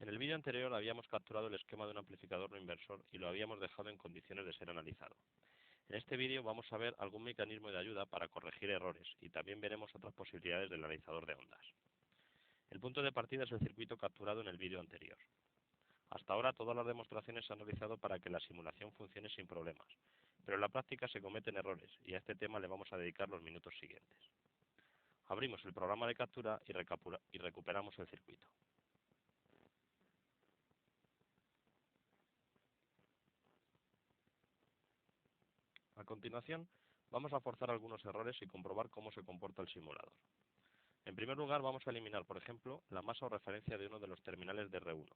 En el vídeo anterior habíamos capturado el esquema de un amplificador no inversor y lo habíamos dejado en condiciones de ser analizado. En este vídeo vamos a ver algún mecanismo de ayuda para corregir errores y también veremos otras posibilidades del analizador de ondas. El punto de partida es el circuito capturado en el vídeo anterior. Hasta ahora todas las demostraciones se han realizado para que la simulación funcione sin problemas, pero en la práctica se cometen errores y a este tema le vamos a dedicar los minutos siguientes. Abrimos el programa de captura y recuperamos el circuito. A continuación, vamos a forzar algunos errores y comprobar cómo se comporta el simulador. En primer lugar, vamos a eliminar, por ejemplo, la masa o referencia de uno de los terminales de R1.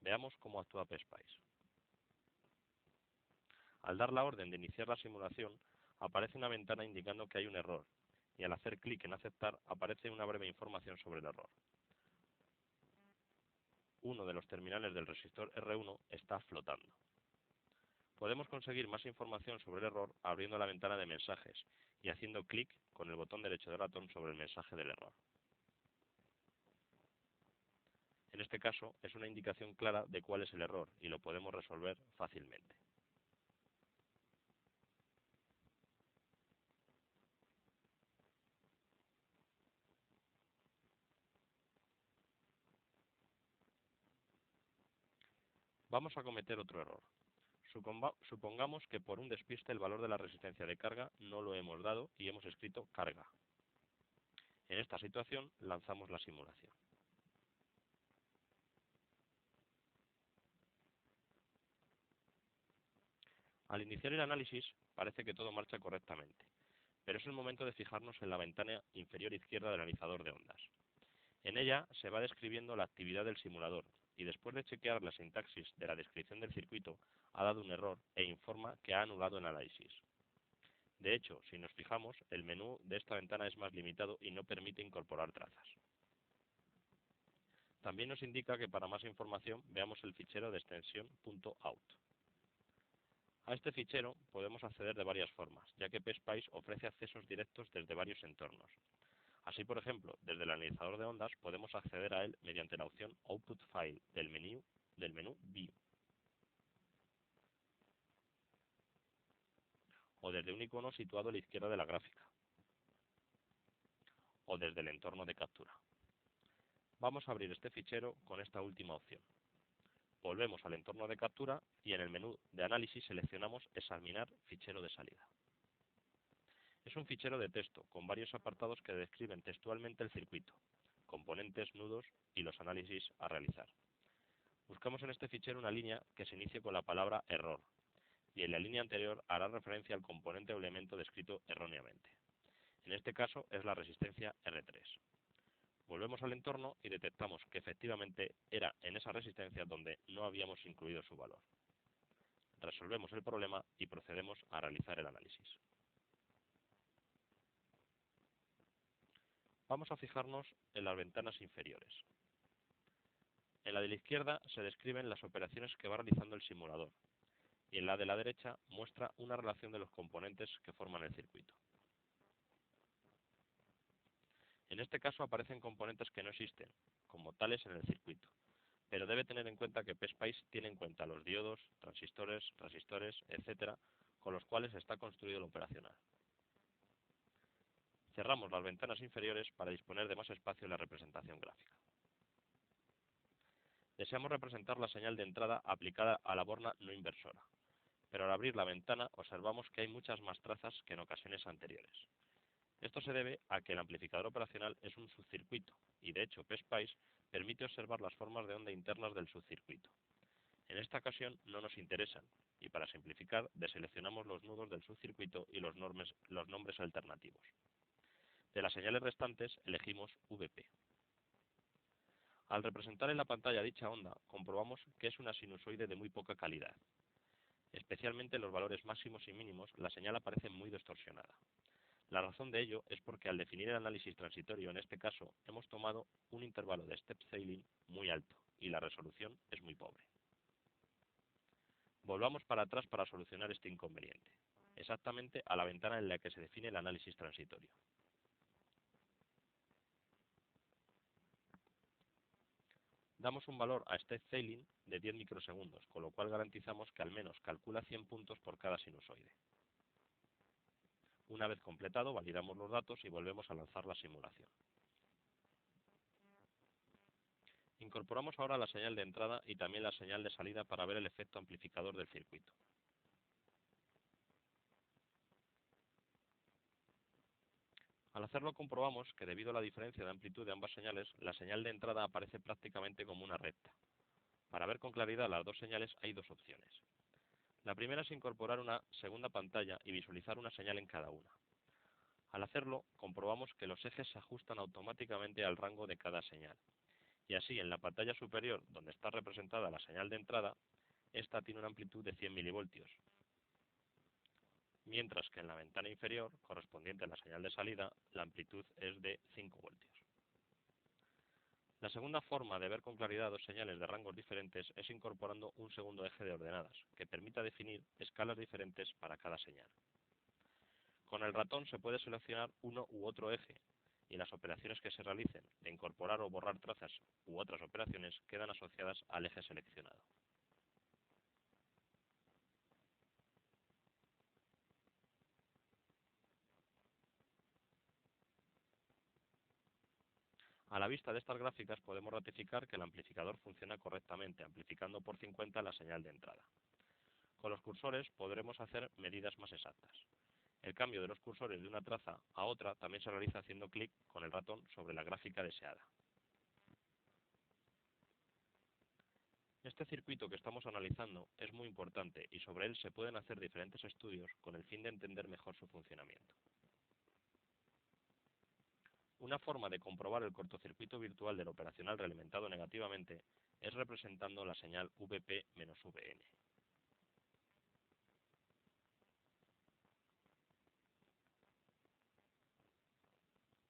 Veamos cómo actúa PSPICE. Al dar la orden de iniciar la simulación, aparece una ventana indicando que hay un error, y al hacer clic en aceptar, aparece una breve información sobre el error. Uno de los terminales del resistor R1 está flotando. Podemos conseguir más información sobre el error abriendo la ventana de mensajes y haciendo clic con el botón derecho del ratón sobre el mensaje del error. En este caso, es una indicación clara de cuál es el error y lo podemos resolver fácilmente. Vamos a cometer otro error. Supongamos que por un despiste el valor de la resistencia de carga no lo hemos dado y hemos escrito carga. En esta situación lanzamos la simulación. Al iniciar el análisis parece que todo marcha correctamente, pero es el momento de fijarnos en la ventana inferior izquierda del analizador de ondas. En ella se va describiendo la actividad del simulador y después de chequear la sintaxis de la descripción del circuito ha dado un error e informa que ha anulado el análisis. De hecho, si nos fijamos, el menú de esta ventana es más limitado y no permite incorporar trazas. También nos indica que para más información veamos el fichero de extensión .out. A este fichero podemos acceder de varias formas, ya que PSPICE ofrece accesos directos desde varios entornos. Así, por ejemplo, desde el analizador de ondas podemos acceder a él mediante la opción Output File del menú View, o desde un icono situado a la izquierda de la gráfica, o desde el entorno de captura. Vamos a abrir este fichero con esta última opción. Volvemos al entorno de captura y en el menú de análisis seleccionamos Examinar fichero de salida. Es un fichero de texto con varios apartados que describen textualmente el circuito, componentes, nudos y los análisis a realizar. Buscamos en este fichero una línea que se inicie con la palabra error y en la línea anterior hará referencia al componente o elemento descrito erróneamente. En este caso es la resistencia R3. Volvemos al entorno y detectamos que efectivamente era en esa resistencia donde no habíamos incluido su valor. Resolvemos el problema y procedemos a realizar el análisis. Vamos a fijarnos en las ventanas inferiores. En la de la izquierda se describen las operaciones que va realizando el simulador y en la de la derecha muestra una relación de los componentes que forman el circuito. En este caso aparecen componentes que no existen, como tales en el circuito, pero debe tener en cuenta que PSPICE tiene en cuenta los diodos, transistores, resistores, etc., con los cuales está construido el operacional. Cerramos las ventanas inferiores para disponer de más espacio en la representación gráfica. Deseamos representar la señal de entrada aplicada a la borna no inversora, pero al abrir la ventana observamos que hay muchas más trazas que en ocasiones anteriores. Esto se debe a que el amplificador operacional es un subcircuito y de hecho PSPICE permite observar las formas de onda internas del subcircuito. En esta ocasión no nos interesan y para simplificar deseleccionamos los nudos del subcircuito y los nombres alternativos. De las señales restantes elegimos VP. Al representar en la pantalla dicha onda comprobamos que es una sinusoide de muy poca calidad. Especialmente en los valores máximos y mínimos la señal aparece muy distorsionada. La razón de ello es porque al definir el análisis transitorio en este caso hemos tomado un intervalo de step scaling muy alto y la resolución es muy pobre. Volvamos para atrás para solucionar este inconveniente, exactamente a la ventana en la que se define el análisis transitorio. Damos un valor a step failing de 10 microsegundos, con lo cual garantizamos que al menos calcula 100 puntos por cada sinusoide. Una vez completado, validamos los datos y volvemos a lanzar la simulación. Incorporamos ahora la señal de entrada y también la señal de salida para ver el efecto amplificador del circuito. Al hacerlo comprobamos que debido a la diferencia de amplitud de ambas señales, la señal de entrada aparece prácticamente como una recta. Para ver con claridad las dos señales hay dos opciones. La primera es incorporar una segunda pantalla y visualizar una señal en cada una. Al hacerlo, comprobamos que los ejes se ajustan automáticamente al rango de cada señal. Y así, en la pantalla superior, donde está representada la señal de entrada, esta tiene una amplitud de 100 milivoltios, mientras que en la ventana inferior, correspondiente a la señal de salida, la amplitud es de 5 voltios. La segunda forma de ver con claridad dos señales de rangos diferentes es incorporando un segundo eje de ordenadas, que permita definir escalas diferentes para cada señal. Con el ratón se puede seleccionar uno u otro eje, y las operaciones que se realicen de incorporar o borrar trazas u otras operaciones quedan asociadas al eje seleccionado. A la vista de estas gráficas podemos ratificar que el amplificador funciona correctamente, amplificando por 50 la señal de entrada. Con los cursores podremos hacer medidas más exactas. El cambio de los cursores de una traza a otra también se realiza haciendo clic con el ratón sobre la gráfica deseada. Este circuito que estamos analizando es muy importante y sobre él se pueden hacer diferentes estudios con el fin de entender mejor su funcionamiento. Una forma de comprobar el cortocircuito virtual del operacional realimentado negativamente es representando la señal VP-VN.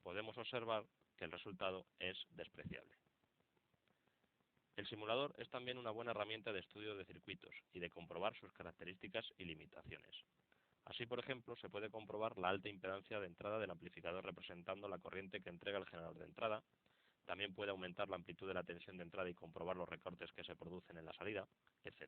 Podemos observar que el resultado es despreciable. El simulador es también una buena herramienta de estudio de circuitos y de comprobar sus características y limitaciones. Así, por ejemplo, se puede comprobar la alta impedancia de entrada del amplificador representando la corriente que entrega el generador de entrada. También puede aumentar la amplitud de la tensión de entrada y comprobar los recortes que se producen en la salida, etc.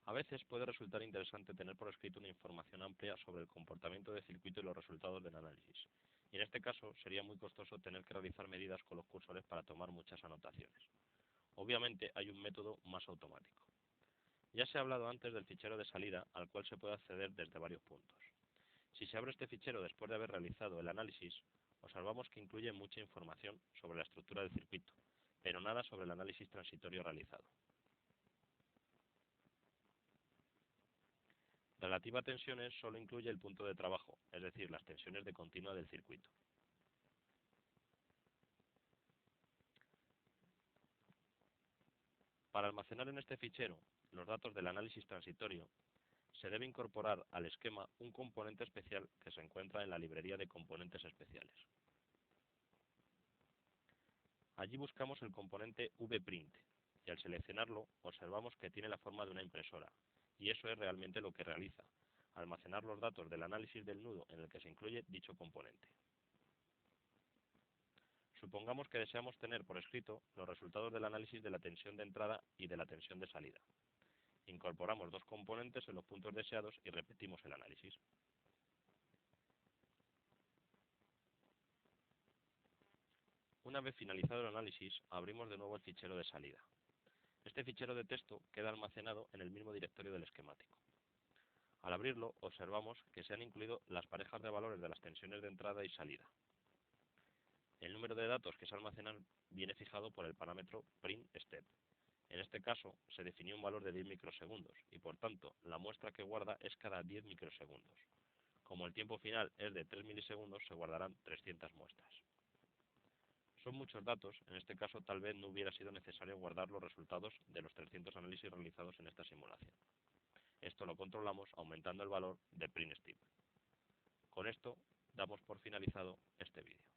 A veces puede resultar interesante tener por escrito una información amplia sobre el comportamiento del circuito y los resultados del análisis. Y en este caso sería muy costoso tener que realizar medidas con los cursores para tomar muchas anotaciones. Obviamente hay un método más automático. Ya se ha hablado antes del fichero de salida al cual se puede acceder desde varios puntos. Si se abre este fichero después de haber realizado el análisis, observamos que incluye mucha información sobre la estructura del circuito, pero nada sobre el análisis transitorio realizado. Relativa a tensiones solo incluye el punto de trabajo, es decir, las tensiones de continua del circuito. Para almacenar en este fichero los datos del análisis transitorio, se debe incorporar al esquema un componente especial que se encuentra en la librería de componentes especiales. Allí buscamos el componente vprint y al seleccionarlo observamos que tiene la forma de una impresora, y eso es realmente lo que realiza, almacenar los datos del análisis del nudo en el que se incluye dicho componente. Supongamos que deseamos tener por escrito los resultados del análisis de la tensión de entrada y de la tensión de salida. Incorporamos dos componentes en los puntos deseados y repetimos el análisis. Una vez finalizado el análisis, abrimos de nuevo el fichero de salida. Este fichero de texto queda almacenado en el mismo directorio del esquemático. Al abrirlo, observamos que se han incluido las parejas de valores de las tensiones de entrada y salida. El número de datos que se almacenan viene fijado por el parámetro printStep. En este caso, se definió un valor de 10 microsegundos y, por tanto, la muestra que guarda es cada 10 microsegundos. Como el tiempo final es de 3 milisegundos, se guardarán 300 muestras. Son muchos datos, en este caso tal vez no hubiera sido necesario guardar los resultados de los 300 análisis realizados en esta simulación. Esto lo controlamos aumentando el valor de printStep. Con esto damos por finalizado este vídeo.